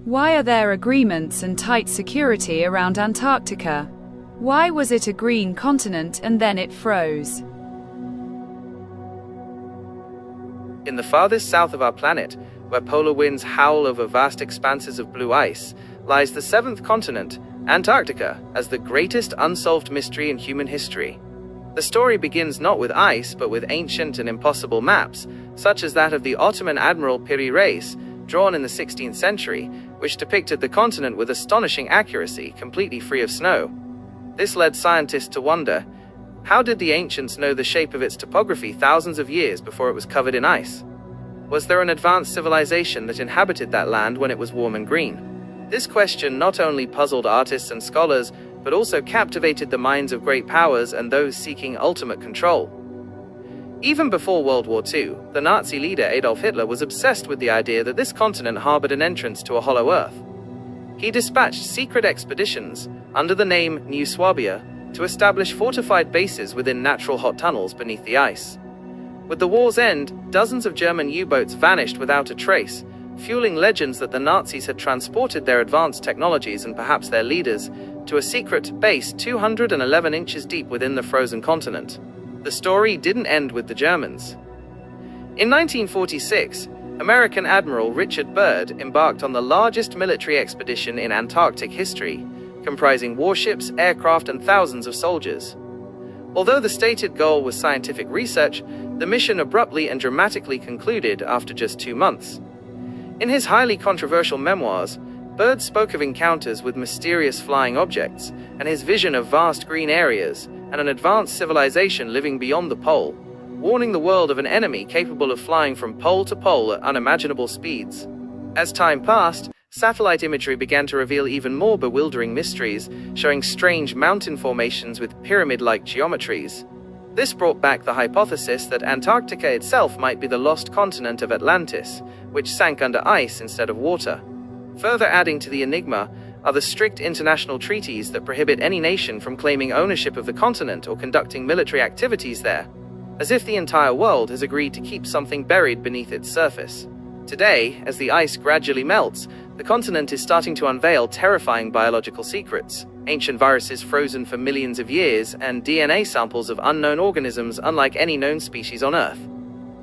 Why are there agreements and tight security around Antarctica? Why was it a green continent and then it froze? In the farthest south of our planet, where polar winds howl over vast expanses of blue ice, lies the seventh continent, Antarctica, as the greatest unsolved mystery in human history. The story begins not with ice, but with ancient and impossible maps, such as that of the Ottoman Admiral Piri Reis, drawn in the 16th century, which depicted the continent with astonishing accuracy, completely free of snow. This led scientists to wonder, how did the ancients know the shape of its topography thousands of years before it was covered in ice? Was there an advanced civilization that inhabited that land when it was warm and green? This question not only puzzled artists and scholars, but also captivated the minds of great powers and those seeking ultimate control. Even before World War II, the Nazi leader Adolf Hitler was obsessed with the idea that this continent harbored an entrance to a hollow Earth. He dispatched secret expeditions, under the name New Swabia, to establish fortified bases within natural hot tunnels beneath the ice. With the war's end, dozens of German U-boats vanished without a trace, fueling legends that the Nazis had transported their advanced technologies and perhaps their leaders to a secret base 211 inches deep within the frozen continent. The story didn't end with the Germans. In 1946, American Admiral Richard Byrd embarked on the largest military expedition in Antarctic history, comprising warships, aircraft, and thousands of soldiers. Although the stated goal was scientific research, the mission abruptly and dramatically concluded after just 2 months. In his highly controversial memoirs, Byrd spoke of encounters with mysterious flying objects, and his vision of vast green areas, and an advanced civilization living beyond the pole, warning the world of an enemy capable of flying from pole to pole at unimaginable speeds. As time passed, satellite imagery began to reveal even more bewildering mysteries, showing strange mountain formations with pyramid-like geometries. This brought back the hypothesis that Antarctica itself might be the lost continent of Atlantis, which sank under ice instead of water. Further adding to the enigma are the strict international treaties that prohibit any nation from claiming ownership of the continent or conducting military activities there, as if the entire world has agreed to keep something buried beneath its surface. Today, as the ice gradually melts, the continent is starting to unveil terrifying biological secrets, ancient viruses frozen for millions of years, and DNA samples of unknown organisms unlike any known species on Earth.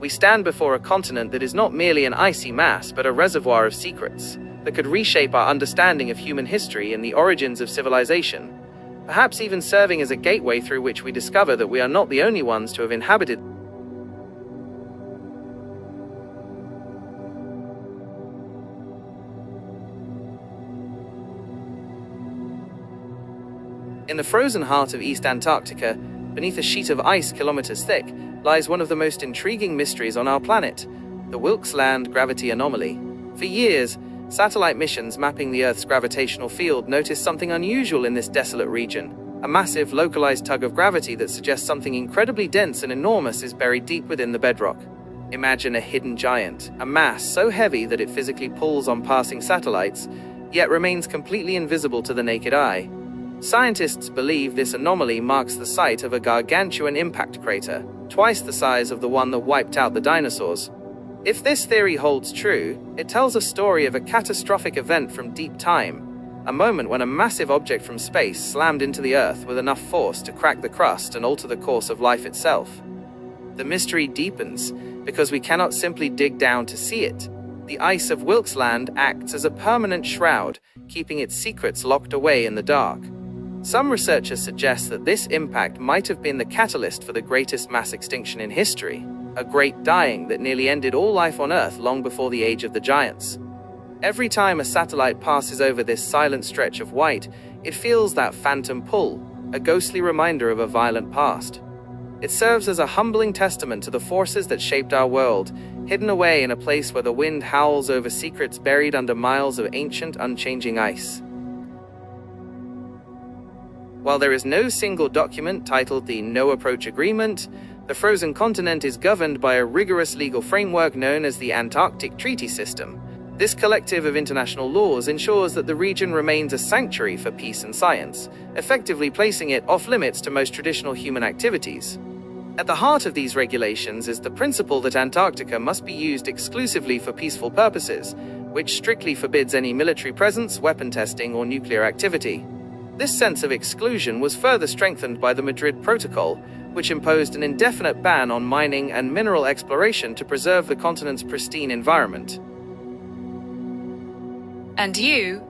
We stand before a continent that is not merely an icy mass, but a reservoir of secrets that could reshape our understanding of human history and the origins of civilization, perhaps even serving as a gateway through which we discover that we are not the only ones to have inhabited. In the frozen heart of East Antarctica, beneath a sheet of ice kilometers thick, lies one of the most intriguing mysteries on our planet, the Wilkes Land gravity anomaly. For years, satellite missions mapping the Earth's gravitational field noticed something unusual in this desolate region, a massive localized tug of gravity that suggests something incredibly dense and enormous is buried deep within the bedrock. Imagine a hidden giant, a mass so heavy that it physically pulls on passing satellites, yet remains completely invisible to the naked eye. Scientists believe this anomaly marks the site of a gargantuan impact crater, twice the size of the one that wiped out the dinosaurs. If this theory holds true, it tells a story of a catastrophic event from deep time, a moment when a massive object from space slammed into the Earth with enough force to crack the crust and alter the course of life itself. The mystery deepens because we cannot simply dig down to see it. The ice of Wilkes Land acts as a permanent shroud, keeping its secrets locked away in the dark. Some researchers suggest that this impact might have been the catalyst for the greatest mass extinction in history, a great dying that nearly ended all life on Earth long before the age of the giants. Every time a satellite passes over this silent stretch of white, it feels that phantom pull, a ghostly reminder of a violent past. It serves as a humbling testament to the forces that shaped our world, hidden away in a place where the wind howls over secrets buried under miles of ancient, unchanging ice. While there is no single document titled the No Approach Agreement, the frozen continent is governed by a rigorous legal framework known as the Antarctic Treaty System. This collective of international laws ensures that the region remains a sanctuary for peace and science, effectively placing it off-limits to most traditional human activities. At the heart of these regulations is the principle that Antarctica must be used exclusively for peaceful purposes, which strictly forbids any military presence, weapon testing, or nuclear activity. This sense of exclusion was further strengthened by the Madrid Protocol, which imposed an indefinite ban on mining and mineral exploration to preserve the continent's pristine environment. And you?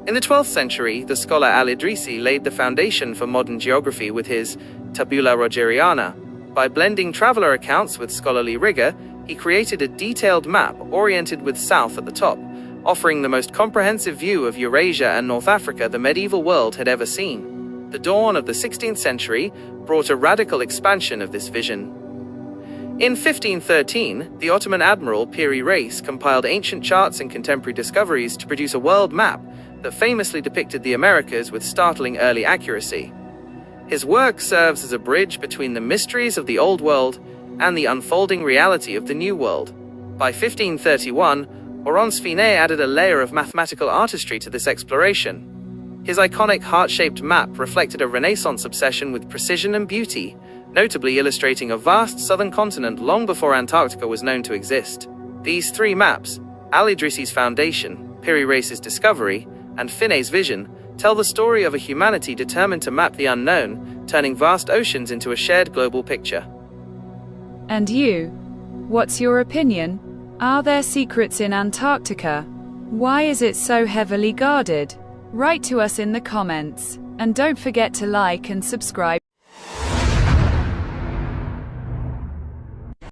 In the 12th century, the scholar Al-Idrisi laid the foundation for modern geography with his Tabula Rogeriana. By blending traveler accounts with scholarly rigor, he created a detailed map oriented with south at the top, offering the most comprehensive view of Eurasia and North Africa the medieval world had ever seen. The dawn of the 16th century brought a radical expansion of this vision. In 1513, the Ottoman admiral Piri Reis compiled ancient charts and contemporary discoveries to produce a world map that famously depicted the Americas with startling early accuracy. His work serves as a bridge between the mysteries of the Old World and the unfolding reality of the New World. By 1531, Oron Sfinet added a layer of mathematical artistry to this exploration. His iconic heart-shaped map reflected a Renaissance obsession with precision and beauty, notably illustrating a vast southern continent long before Antarctica was known to exist. These three maps, Al-Idrisi's foundation, Piri Reis's discovery, and Finet's vision, tell the story of a humanity determined to map the unknown, turning vast oceans into a shared global picture. And you? What's your opinion? Are there secrets in Antarctica? Why is it so heavily guarded? Write to us in the comments. And don't forget to like and subscribe.